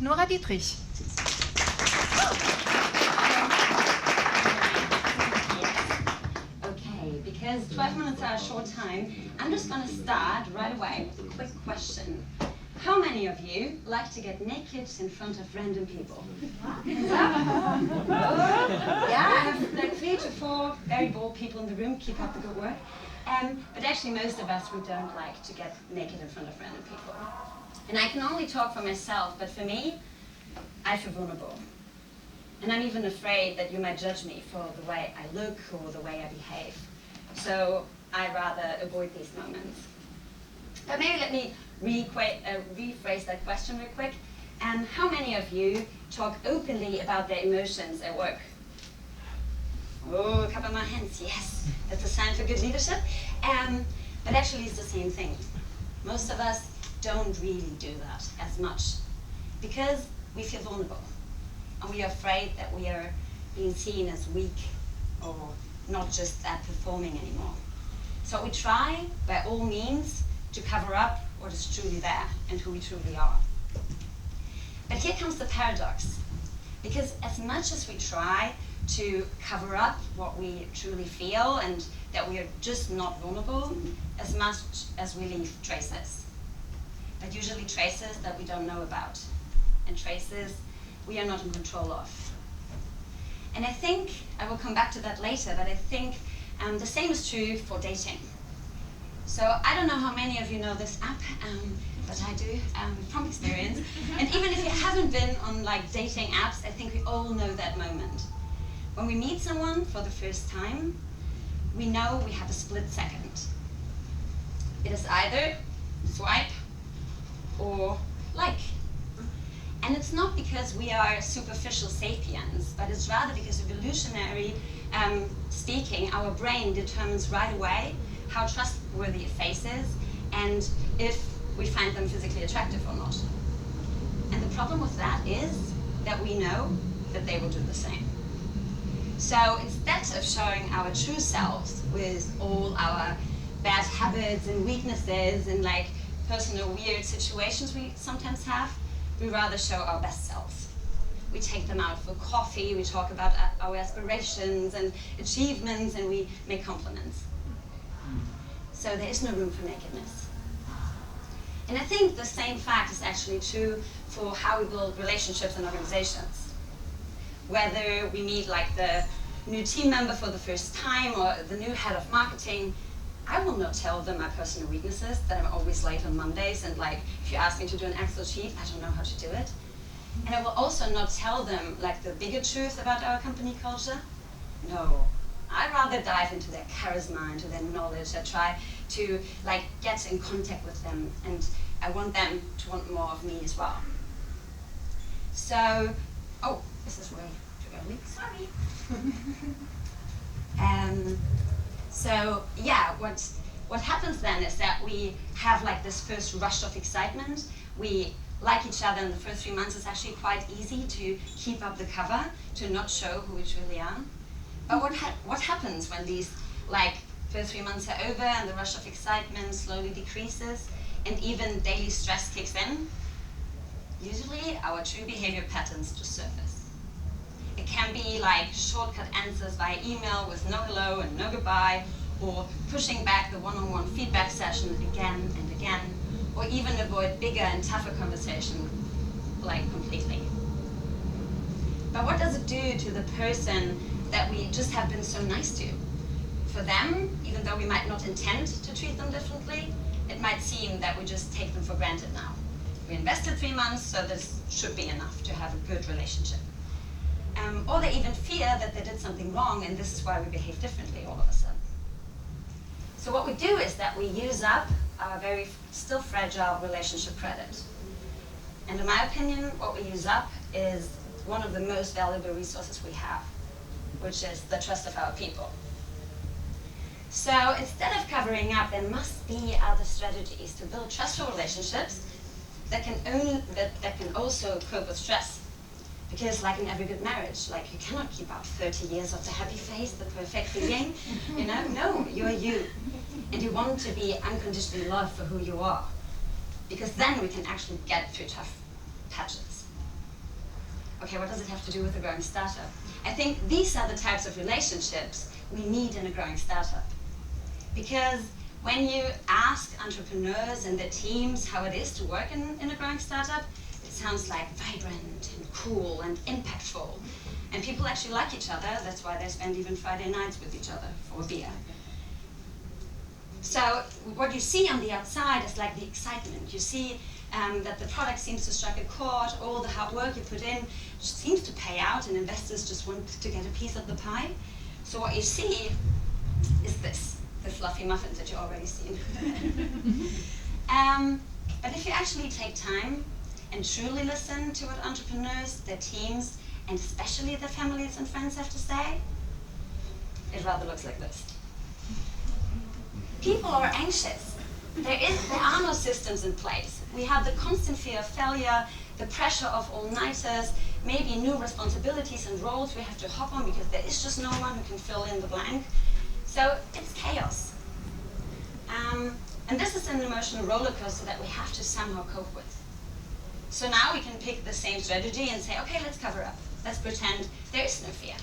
Nora Dietrich. Okay, because 12 minutes are a short time, I'm just going to start right away with a quick question. How many of you like to get naked in front of random people? Hands up. Yeah, I have like 3 to 4 very bold people in the room. Keep up the good work. But actually most of us, we don't like to get naked in front of random people. And I can only talk for myself, but for me, I feel vulnerable. And I'm even afraid that you might judge me for the way I look or the way I behave. So I rather avoid these moments. But maybe let me rephrase that question real quick. How many of you talk openly about their emotions at work? Oh, a couple more hands, yes. That's a sign for good leadership. But actually it's the same thing. Most of us don't really do that as much because we feel vulnerable and we are afraid that we are being seen as weak or not just at performing anymore. So we try by all means to cover up what is truly there and who we truly are. But here comes the paradox, because as much as we try to cover up what we truly feel and that we are just not vulnerable, as much as we leave traces. But usually traces that we don't know about, and traces we are not in control of. And I think, I will come back to that later, but I think the same is true for dating. So I don't know how many of you know this app, but I do from experience. And even if you haven't been on like dating apps, I think we all know that moment. When we meet someone for the first time, we know we have a split second. It is either swipe or like. And it's not because we are superficial sapiens, but it's rather because evolutionary speaking, our brain determines right away how trustworthy a face is and if we find them physically attractive or not. And the problem with that is that we know that they will do the same. So instead of showing our true selves with all our bad habits and weaknesses and like personal weird situations we sometimes have, we rather show our best selves. We take them out for coffee, we talk about our aspirations and achievements, and we make compliments. So there is no room for nakedness. And I think the same fact is actually true for how we build relationships and organizations. Whether we meet like the new team member for the first time or the new head of marketing, I will not tell them my personal weaknesses, that I'm always late on Mondays, and like if you ask me to do an Excel sheet, I don't know how to do it. And I will also not tell them like the bigger truth about our company culture. No, I rather dive into their charisma, into their knowledge. I try to like get in contact with them, and I want them to want more of me as well. So, oh, this is way too early, sorry. So yeah, what happens then is that we have like this first rush of excitement. We like each other in the first 3 months. It's actually quite easy to keep up the cover, to not show who we truly are. But what happens when these like first 3 months are over and the rush of excitement slowly decreases and even daily stress kicks in? Usually our true behavior patterns just surface. It can be like shortcut answers via email with no hello and no goodbye, or pushing back the one-on-one feedback session again and again, or even avoid bigger and tougher conversation like completely. But what does it do to the person that we just have been so nice to? For them, even though we might not intend to treat them differently, it might seem that we just take them for granted now. We invested 3 months, so this should be enough to have a good relationship. Or they even fear that they did something wrong, and this is why we behave differently all of a sudden. So what we do is that we use up our very still fragile relationship credit. And in my opinion, what we use up is one of the most valuable resources we have, which is the trust of our people. So instead of covering up, there must be other strategies to build trustful relationships that can also cope with stress. Because like in every good marriage, like you cannot keep up 30 years of the happy face, the perfect feeling, you know? No, you're you. And you want to be unconditionally loved for who you are. Because then we can actually get through tough patches. Okay, what does it have to do with a growing startup? I think these are the types of relationships we need in a growing startup. Because when you ask entrepreneurs and their teams how it is to work in a growing startup, it sounds like vibrant and cool and impactful. And people actually like each other. That's why they spend even Friday nights with each other for a beer. So what you see on the outside is like the excitement. You see that the product seems to strike a chord, all the hard work you put in seems to pay out, and investors just want to get a piece of the pie. So what you see is this, the fluffy muffins that you've already seen. But if you actually take time and truly listen to what entrepreneurs, their teams, and especially their families and friends have to say, it rather looks like this. People are anxious. There are no systems in place. We have the constant fear of failure, the pressure of all-nighters, maybe new responsibilities and roles we have to hop on because there is just no one who can fill in the blank. So it's chaos. And this is an emotional roller coaster that we have to somehow cope with. So now we can pick the same strategy and say, okay, let's cover up. Let's pretend there is no fear.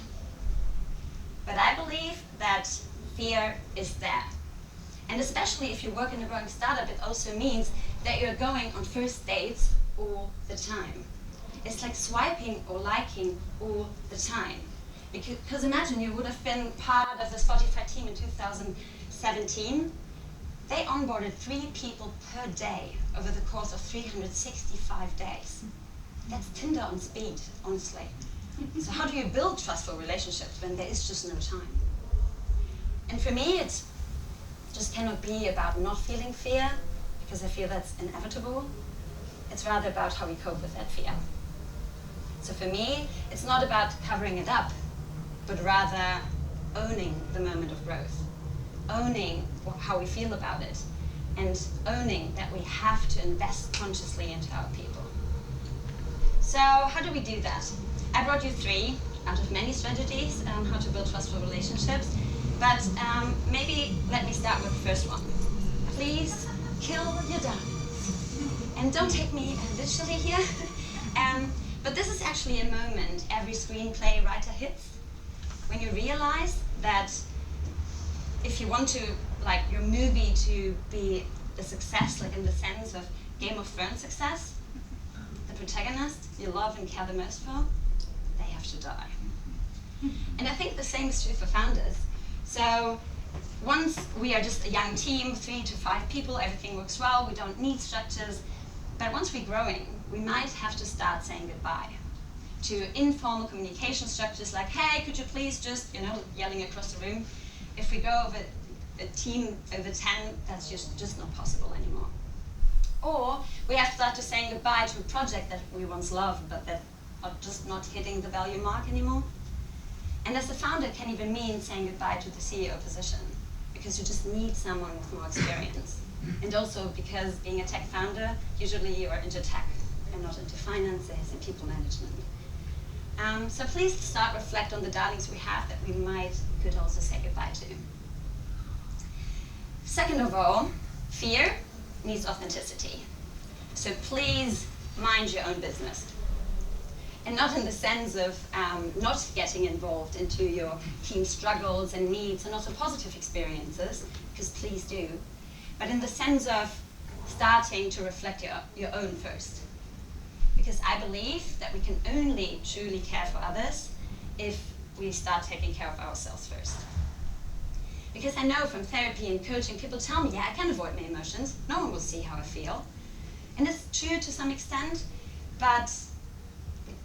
But I believe that fear is there. And especially if you work in a growing startup, it also means that you're going on first dates all the time. It's like swiping or liking all the time. Because imagine you would have been part of the Spotify team in 2017. They onboarded 3 people per day over the course of 365 days. That's Tinder on speed, honestly. So how do you build trustful relationships when there is just no time? And for me, it just cannot be about not feeling fear, because I feel that's inevitable. It's rather about how we cope with that fear. So for me, it's not about covering it up, but rather owning the moment of growth, owning how we feel about it, and owning that we have to invest consciously into our people. So how do we do that? I brought you 3 out of many strategies on how to build trustful relationships, but maybe let me start with the first one. Please kill your darlings. And don't take me literally here, but this is actually a moment every screenplay writer hits, when you realize that if you want to, like, your movie to be a success, like in the sense of Game of Thrones success, the protagonist you love and care the most for, they have to die. And I think the same is true for founders. So once we are just a young team, 3 to 5 people, everything works well, we don't need structures. But once we're growing, we might have to start saying goodbye to informal communication structures like, hey, could you please just, yelling across the room. If we go over a team over 10, that's just not possible anymore. Or we have to start to saying goodbye to a project that we once loved, but that are just not hitting the value mark anymore. And as a founder, it can even mean saying goodbye to the CEO position, because you just need someone with more experience. And also because being a tech founder, usually you are into tech and not into finances and people management. So please start reflect on the darlings we have that we could also say goodbye to. Second of all, fear needs authenticity. So please mind your own business. And not in the sense of not getting involved into your team struggles and needs and also positive experiences, because please do, but in the sense of starting to reflect your own first. Because I believe that we can only truly care for others if we start taking care of ourselves first. Because I know from therapy and coaching, people tell me, yeah, I can avoid my emotions. No one will see how I feel. And it's true to some extent, but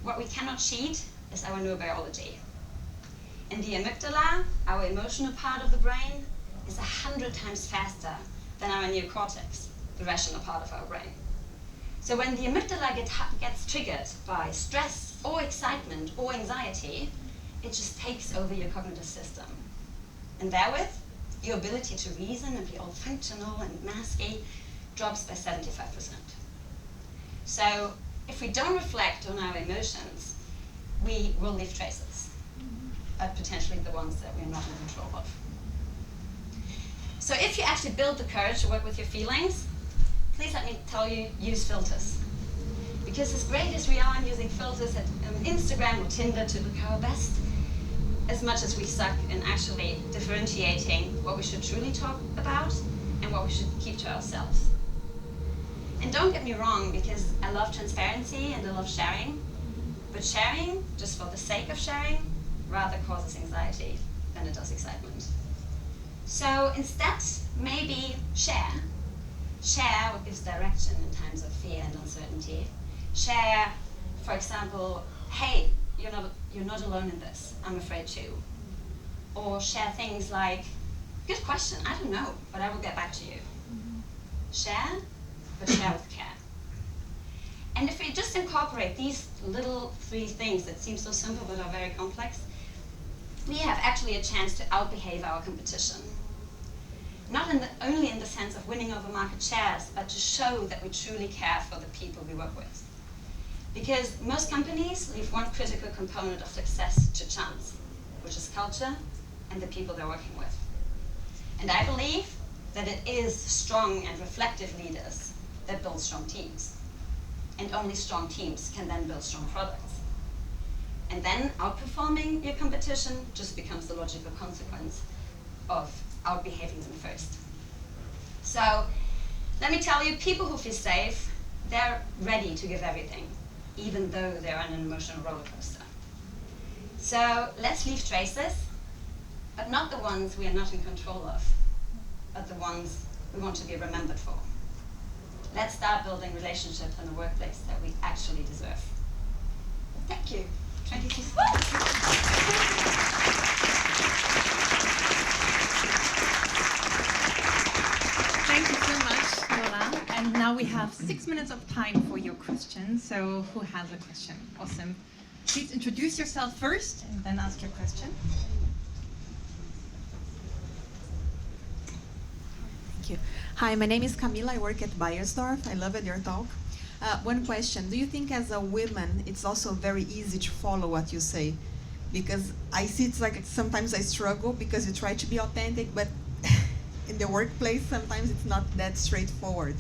what we cannot cheat is our neurobiology. And the amygdala, our emotional part of the brain, is 100 times faster than our neocortex, the rational part of our brain. So when the amygdala gets triggered by stress or excitement or anxiety, it just takes over your cognitive system. And therewith, your ability to reason and be all functional and masky drops by 75%. So if we don't reflect on our emotions, we will leave traces, but potentially the ones that we're not in control of. So if you actually build the courage to work with your feelings, please let me tell you, use filters. Because as great as we are in using filters at Instagram or Tinder to look our best, as much as we suck in actually differentiating what we should truly talk about and what we should keep to ourselves. And don't get me wrong, because I love transparency and I love sharing, but sharing just for the sake of sharing rather causes anxiety than it does excitement. So instead, maybe share. Share what gives direction in times of fear and uncertainty. Share, for example, hey, you're not alone in this, I'm afraid too. Or share things like, good question, I don't know, but I will get back to you. Share, but share with care. And if we just incorporate these little 3 things that seem so simple but are very complex, we have actually a chance to outbehave our competition. Not only in the sense of winning over market shares, but to show that we truly care for the people we work with. Because most companies leave one critical component of success to chance, which is culture and the people they're working with. And I believe that it is strong and reflective leaders that build strong teams. And only strong teams can then build strong products. And then outperforming your competition just becomes the logical consequence of outbehaving them first. So let me tell you, people who feel safe, they're ready to give everything, even though they're on an emotional roller coaster. So let's leave traces, but not the ones we are not in control of, but the ones we want to be remembered for. Let's start building relationships in the workplace that we actually deserve. Thank you. 26. Thank you so much, Nora. And now we have 6 minutes of time for your questions. So who has a question? Awesome. Please introduce yourself first and then ask your question. Thank you. Hi, my name is Camila. I work at Bayersdorf. I love your talk. One question. Do you think as a woman, it's also very easy to follow what you say? Because I see it's like sometimes I struggle because you try to be authentic, but in the workplace, sometimes it's not that straightforward.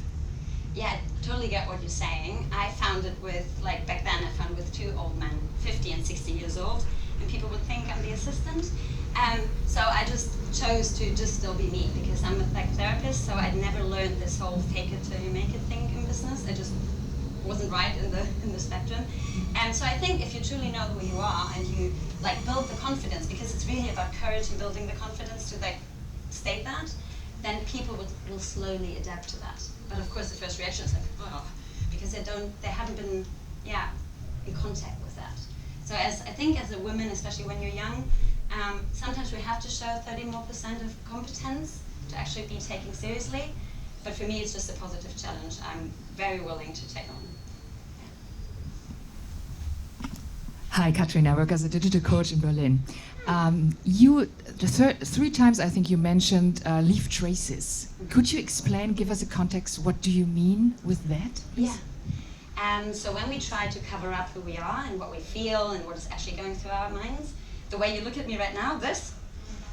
Yeah, I totally get what you're saying. I found it with, like back then, I found it with 2 old men, 50 and 60 years old, and people would think I'm the assistant. So I just chose to just still be me because I'm a psychotherapist, so I'd never learned this whole fake it till you make it thing in business. I just wasn't right in the spectrum. And so I think if you truly know who you are and you like build the confidence, because it's really about courage and building the confidence to like state that, then people will slowly adapt to that. But of course the first reaction is like, oh, because they haven't been in contact with that. So I think as a woman, especially when you're young, sometimes we have to show 30% more of competence to actually be taken seriously. But for me, it's just a positive challenge I'm very willing to take on. Hi, Katrin. I work as a digital coach in Berlin. You 3 times, I think you mentioned leave traces. Could you explain, give us a context, what do you mean with that? Yeah. So when we try to cover up who we are and what we feel and what is actually going through our minds, the way you look at me right now,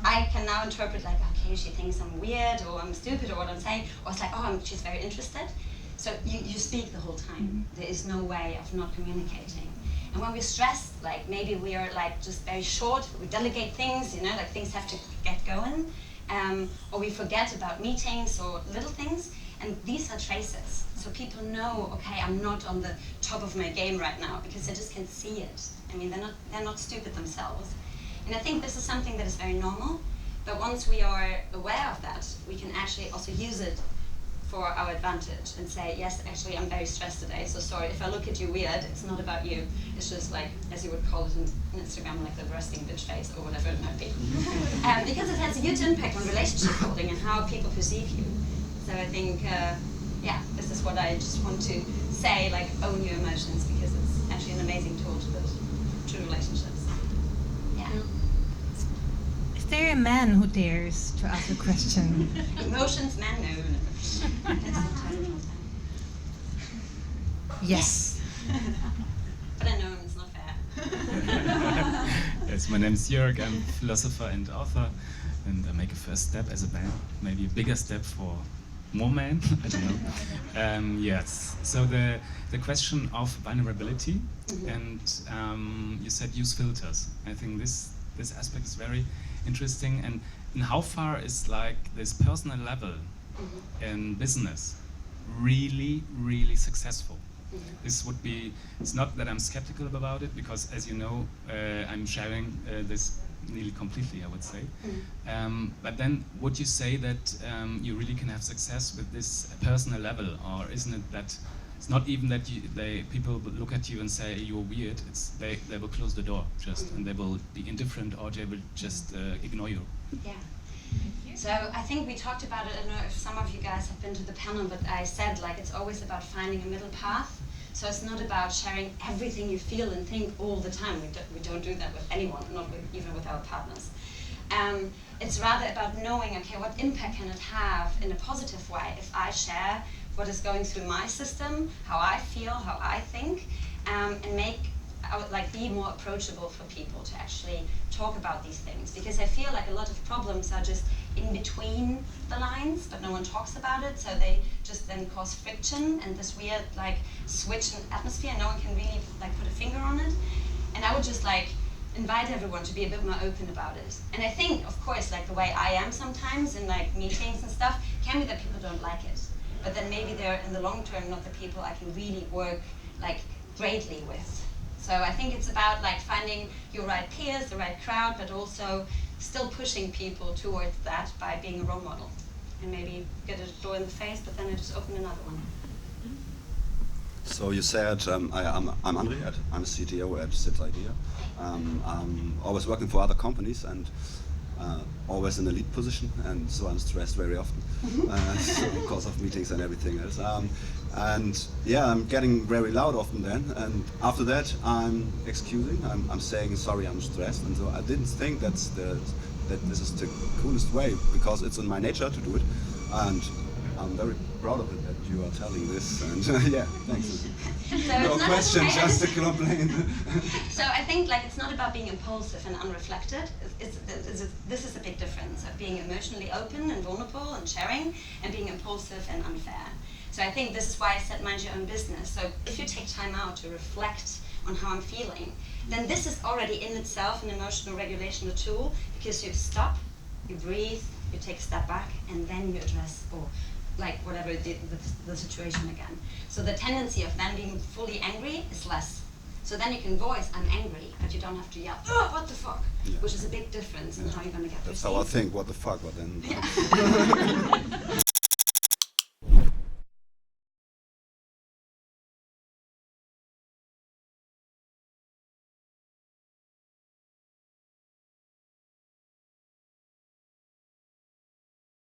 I can now interpret like, okay, she thinks I'm weird or I'm stupid or what I'm saying, or it's like, oh, she's very interested. So you speak the whole time. There is no way of not communicating. And when we're stressed, like maybe we are like just very short, we delegate things, like things have to get going, or we forget about meetings or little things, and these are traces. So people know, okay, I'm not on the top of my game right now because they just can see it. I mean, they're not stupid themselves. And I think this is something that is very normal, but once we are aware of that, we can actually also use it for our advantage and say, yes, actually I'm very stressed today, so sorry, if I look at you weird, it's not about you. It's just like, as you would call it in Instagram, like the resting bitch face or whatever it might be. Because it has a huge impact on relationship building and how people perceive you. So I think, this is what I just want to say, like own your emotions, because it's actually an amazing tool to build true relationships. Yeah. Is there a man who dares to ask a question? Emotions, man, no. Yes. But I know it's not fair. Yes, my name is Jörg. I'm a philosopher and author, and I make a first step as a band, maybe a bigger step for more man. I don't know. Yes. So the question of vulnerability, and you said use filters. I think this aspect is very interesting. And how far is like this personal level in business really, really successful? This would be. It's not that I'm skeptical about it, because as you know, I'm sharing this nearly completely, I would say. But then, would you say that you really can have success with this personal level, or isn't it that it's not even that people will look at you and say you're weird? It's they will close the door just, and they will be indifferent, or they will just ignore you. Yeah. So I think we talked about it. I don't know if some of you guys have been to the panel, but I said like it's always about finding a middle path. So it's not about sharing everything you feel and think all the time. We don't do that with anyone, not even with our partners. It's rather about knowing, okay, what impact can it have in a positive way if I share what is going through my system, how I feel, how I think, and I would like be more approachable for people to actually talk about these things, because I feel like a lot of problems are just in between the lines, but no one talks about it, so they just then cause friction and this weird like switch in atmosphere, and no one can really like put a finger on it. And I would just like invite everyone to be a bit more open about it. And I think, of course, like the way I am sometimes in like meetings and stuff, can be that people don't like it, but then maybe they're in the long term not the people I can really work like greatly with. So I think it's about like finding your right peers, the right crowd, but also still pushing people towards that by being a role model. And maybe get a door in the face, but then I just open another one. So you said, I'm Andre, I'm a CTO at Sid's Idea. I'm always working for other companies and always in a lead position, and so I'm stressed very often so because of meetings and everything else. And yeah, I'm getting very loud often then, and after that I'm excusing, I'm saying sorry, I'm stressed, and so I didn't think that this is the coolest way, because it's in my nature to do it, and I'm very proud of it that you are telling this, and yeah, thanks. So no question, just a complaint. So I think like it's not about being impulsive and unreflected. This is a big difference of being emotionally open and vulnerable and sharing, and being impulsive and unfair. So I think this is why I said mind your own business. So if you take time out to reflect on how I'm feeling, then this is already in itself an emotional regulational tool, because you stop, you breathe, you take a step back, and then you address or like whatever the situation again. So the tendency of then being fully angry is less. So then you can voice, I'm angry, but you don't have to yell, oh, what the fuck? Yeah. Which is a big difference in how you're going to get That's perceived. how I think, what the fuck, but then... Yeah.